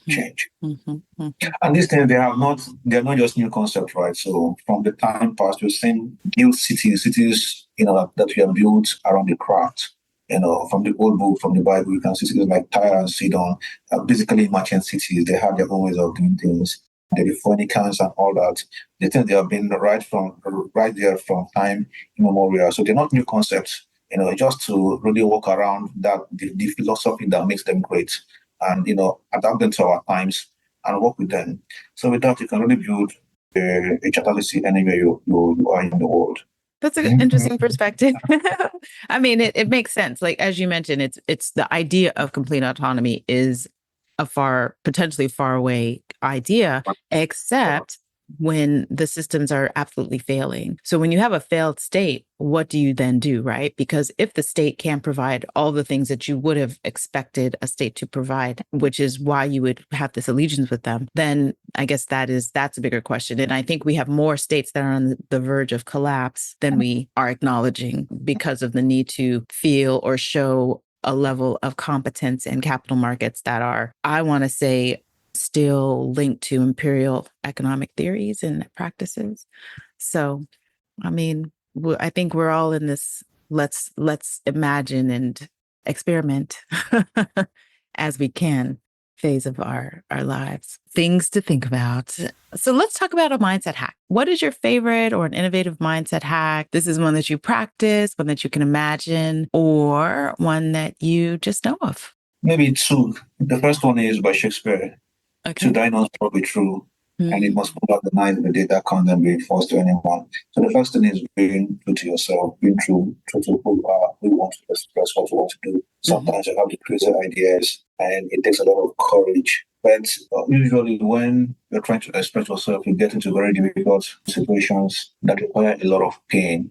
Change. And these things, they're not just new concepts, right? So from the time past, we've seen built cities, that we have built around the craft. From the old book, from the Bible, you can see cities like Tyre and Sidon, basically merchant cities. They have their own ways of doing things. The Phoenicians and all that. They think they have been right there from time immemorial. So they're not new concepts, just to really walk around that the philosophy that makes them great, and adapt them to our times and work with them. So with that, you can really build a charter city anywhere you are in the world.
That's an interesting perspective. I mean, it makes sense. Like, as you mentioned, it's the idea of complete autonomy is a potentially far away idea, except when the systems are absolutely failing. So when you have a failed state, what do you then do, right? Because if the state can't provide all the things that you would have expected a state to provide, which is why you would have this allegiance with them, then I guess that's a bigger question. And I think we have more states that are on the verge of collapse than we are acknowledging because of the need to feel or show a level of competence in capital markets that are, I want to say, still linked to imperial economic theories and practices. So, I mean, I think we're all in this let's imagine and experiment as we can phase of our lives. Things to think about. So let's talk about a mindset hack. What is your favorite or an innovative mindset hack? This is one that you practice, one that you can imagine, or one that you just know of.
Maybe two. The first one is by Shakespeare.
Okay.
To die must be true, and it must put out the night of the day that can't then be forced to anyone. So the first thing is being true to yourself, being true to who you are, who you want to express what you want to do. Sometimes you have the crazy ideas, and it takes a lot of courage. But usually when you're trying to express yourself, you get into very difficult situations that require a lot of pain,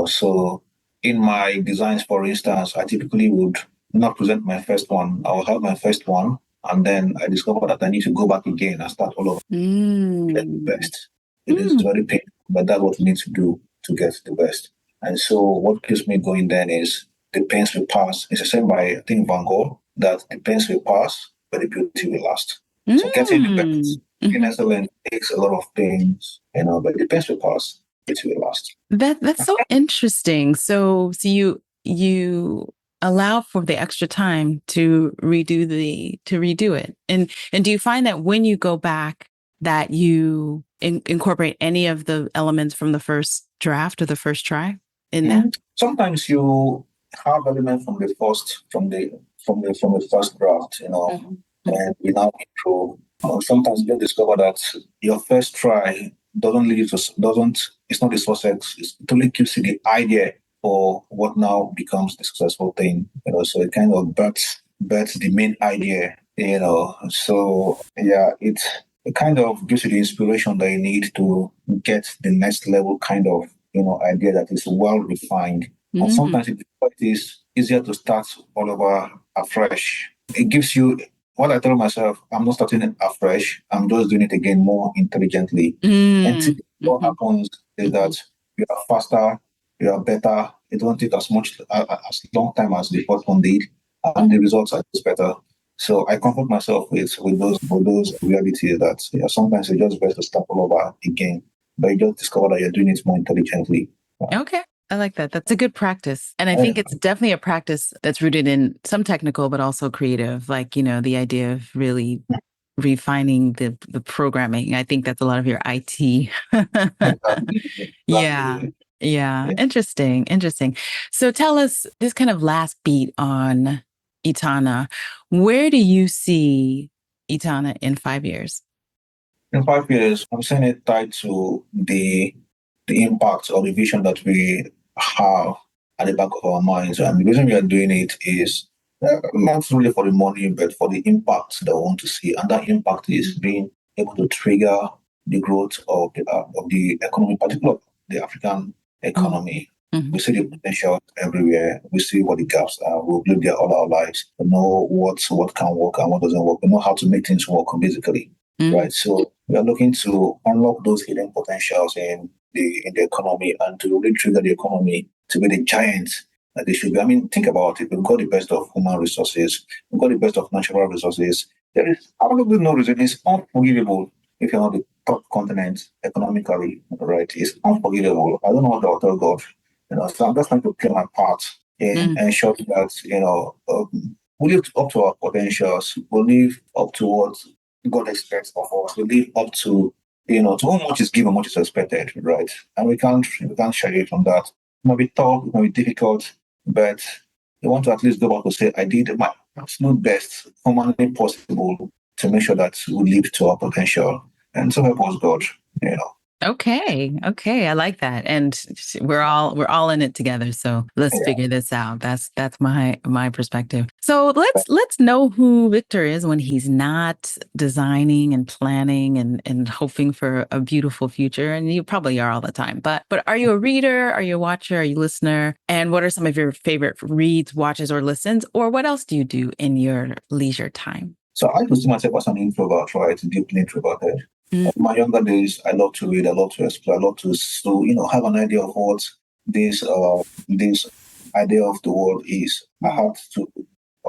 So in my designs, for instance, I typically would not present my first one. I will have my first one, and then I discovered that I need to go back again and start all over. Get the best. It is very painful, but that's what we need to do to get the best. And so what keeps me going then is the pains will pass. It's the same by, I think, Van Gogh, that the pains will pass, but the beauty will last. So getting the best in excellence takes a lot of pains, but the pains will pass, it will last.
That's so interesting. So you allow for the extra time to redo it. And do you find that when you go back that you incorporate any of the elements from the first draft or the first try in that?
Sometimes you have elements from the first draft, and we now improve. Sometimes you discover that your first try it's not the success. It only gives you the idea for what now becomes the successful thing, so it kind of births the main idea, so yeah, it kind of gives you the inspiration that you need to get the next level kind of, idea that is well refined. And sometimes it is easier to start all over afresh. It gives you, what I tell myself, I'm not starting it afresh, I'm just doing it again more intelligently. And what happens is that you are faster, you are better. It won't take as long time as the first one did, and the results are just better. So I comfort myself with those realities that sometimes it's just best to start all over again, but you just discover that you're doing it more intelligently.
Okay. I like that. That's a good practice. And I think it's definitely a practice that's rooted in some technical, but also creative, like, the idea of really refining the programming. I think that's a lot of your IT. Yeah. Interesting. So tell us this kind of last beat on Itana. Where do you see Itana in 5 years?
In 5 years, I'm seeing it tied to the impact or the vision that we have at the back of our minds. And the reason we are doing it is not really for the money, but for the impact that we want to see. And that impact is being able to trigger the growth of the economy, particularly the African economy. We see the potential everywhere. We see what the gaps are. We'll live there all our lives. We know what can work and what doesn't work. We know how to make things work, basically. Right. So we are looking to unlock those hidden potentials in the economy and to really trigger the economy to be the giants that they should be. I mean, think about it. We've got the best of human resources. We've got the best of natural resources. There is absolutely no reason. It's unforgivable if you're not the top continent economically, right? It's unforgivable. I don't know what I'll tell God. So I'm just trying to play my part in ensuring that, we live up to our potentials. We live up to what God expects of us. We live up to, to how much is given, much is expected, right? And we can't shy away from that. It might be tough, it might be difficult, but you want to at least go back to say, I did my absolute best, humanly possible, to make sure that we live to our potential. And so help us God,
Okay. Okay. I like that. And we're all in it together. So let's figure this out. That's my perspective. So let's know who Victor is when he's not designing and planning and hoping for a beautiful future. And you probably are all the time. But are you a reader? Are you a watcher? Are you a listener? And what are some of your favorite reads, watches, or listens? Or what else do you do in your leisure time?
So I consider myself as an introvert, right? Deeply introverted. In my younger days, I love to read, I love to explore, I love to have an idea of what this idea of the world is. I had to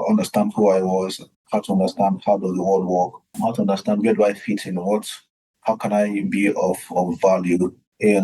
understand who I was, how to understand how does the world work, how to understand where do I fit in, how can I be of value. I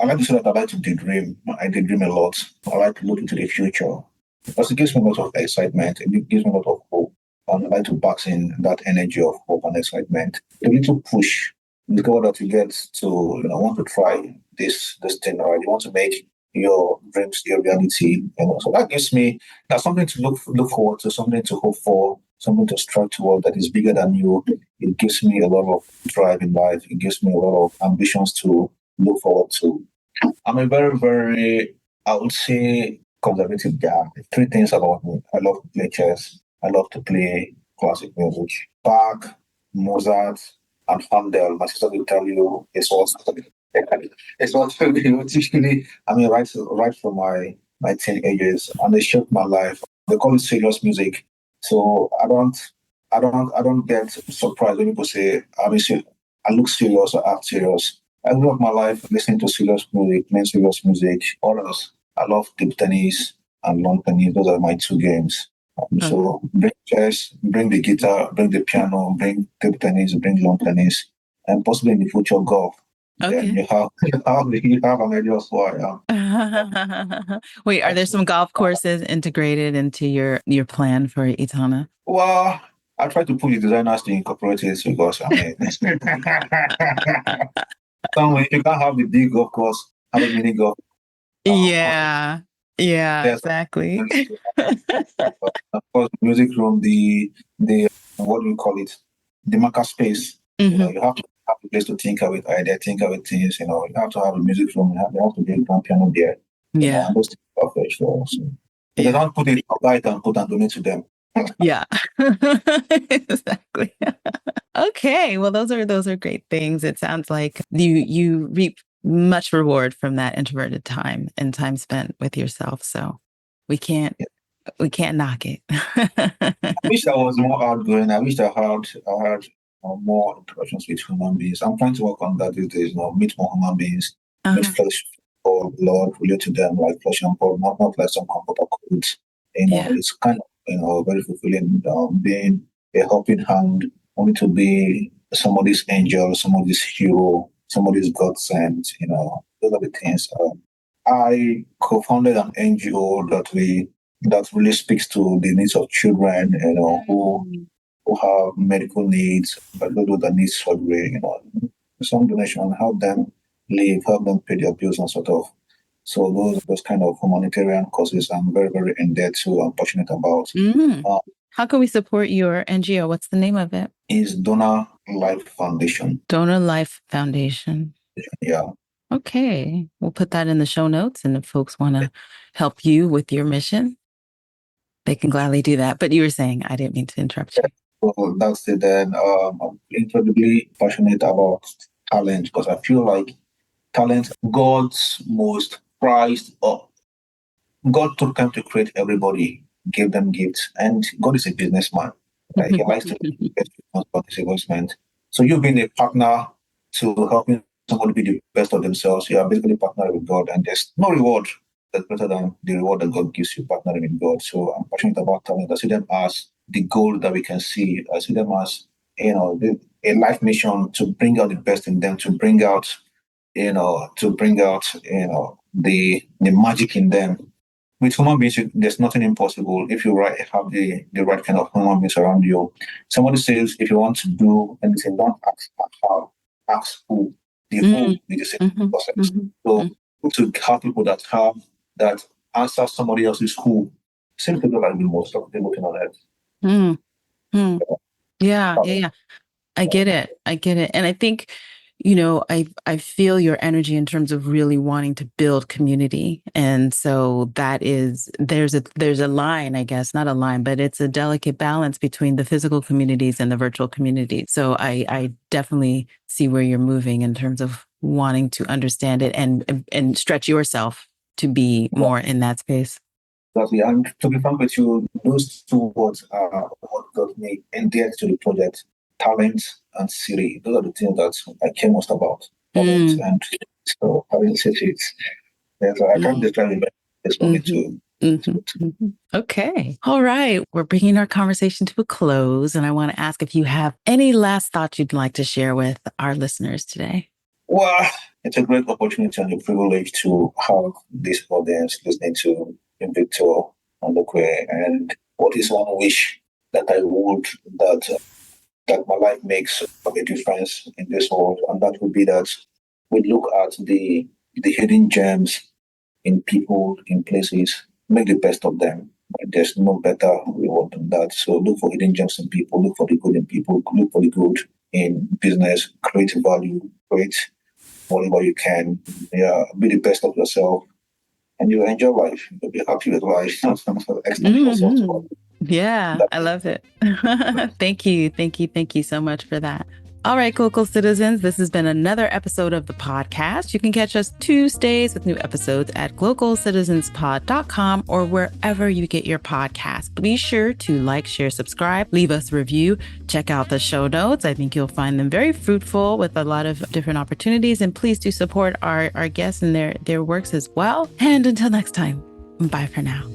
like to say that I like to daydream. I daydream a lot. I like to look into the future because it gives me a lot of excitement and it gives me a lot of hope. And I like to box in that energy of hope and excitement. A little push. Discover that you get to want to try this thing, right? You want to make your dreams your reality. So that gives me that's something to look forward to, something to hope for, something to strive toward that is bigger than you. It gives me a lot of drive in life. It gives me a lot of ambitions to look forward to. I'm a very, very, I would say, conservative guy. Three things about me. I love to play chess. I love to play classic music. Bach, Mozart, and Handel. My sister will tell you it's what usually. I mean, right from my teenagers, and they shaped my life. They call it serious music. So I don't get surprised when people say I look serious or act serious. I grew up my life listening to serious music, playing serious music. All else, I love deep tennis and long tennis. Those are my two games. So bring chess, bring the guitar, bring the piano, bring table tennis, bring lawn tennis, and possibly in the future golf. Okay. Then you have an idea of who I
am. Wait, are there some golf courses integrated into your plan for Itana?
Well, I try to push the designers to incorporate it because somewhere you can't have the big golf course, have a mini golf.
Yeah. Yeah, exactly.
Of course, music room, the what do you call it? The marker space. You have to have a place to think of it, idea, think of it things. You have to have a music room. You have to be a grand piano there.
Yeah,
and those things are perfect. So if they don't put it, buy it and put and donate to them.
Yeah, exactly. Okay, well, those are great things. It sounds like you reap much reward from that introverted time and time spent with yourself. So we can't knock it.
I wish I was more outgoing. I wish I had more interactions with human beings. I'm trying to work on that these days. Meet more human beings, meet flesh or blood, relate to them like flesh and blood, not like some computer codes. It's kind of very fulfilling. Being a helping hand, wanting to be somebody's angel, somebody's hero, somebody's godsend. Those are the things. I co-founded an NGO that really speaks to the needs of children, who have medical needs, but those that need surgery, some donation, help them live, help them pay their bills and sort of. So those kind of humanitarian causes I'm very, very indebted to and passionate about.
How can we support your NGO? What's the name of it?
It's Donor Life Foundation.
Donor Life Foundation.
Yeah.
Okay. We'll put that in the show notes. And if folks want to help you with your mission, they can gladly do that. But you were saying, I didn't mean to interrupt you.
Well, that's it then. I'm incredibly passionate about talent because I feel like talent, God's most prized up. God took time to create everybody, gave them gifts, and God is a businessman. Right? He likes to get his investment. So you being a partner to helping somebody be the best of themselves, you are basically partnering with God, and there's no reward that's better than the reward that God gives you partnering with God. So I'm passionate about talent. I see them as the goal that we can see. I see them as a life mission to bring out the best in them, to bring out the magic in them. With human beings, there's nothing impossible if you have the right kind of human beings around you. Somebody says, if you want to do anything, don't ask how, ask who. The who is the same process. So to have people that answer somebody else's who, seem to be like the most of people on earth.
Yeah. I get it. And I think, I feel your energy in terms of really wanting to build community. And so there's a line, I guess, not a line, but it's a delicate balance between the physical communities and the virtual communities. So I definitely see where you're moving in terms of wanting to understand it and stretch yourself to be more in that space.
Exactly. And to be frank with you, those two words are what got me endeared to the project. Talent and city. Those are the things that I care most about. Talent and so having cities. I can't describe it, it's for me too.
Okay. All right. We're bringing our conversation to a close. And I want to ask if you have any last thoughts you'd like to share with our listeners today.
Well, it's a great opportunity and a privilege to have this audience listening to Victor and Ndukwe. And what is one wish that I would that my life makes a difference in this world, and that would be that we look at the hidden gems in people, in places, make the best of them. There's no better reward than that. So look for hidden gems in people, look for the good in people, look for the good in business, create value, create whatever you can. Yeah, be the best of yourself, and you'll enjoy life. You'll be happy with life.
Yeah, I love it. Thank you. Thank you. Thank you so much for that. All right, Glocal citizens, this has been another episode of the podcast. You can catch us Tuesdays with new episodes at glocalcitizenspod.com or wherever you get your podcasts. Be sure to like, share, subscribe, leave us a review, check out the show notes. I think you'll find them very fruitful with a lot of different opportunities. And please do support our guests and their works as well. And until next time, bye for now.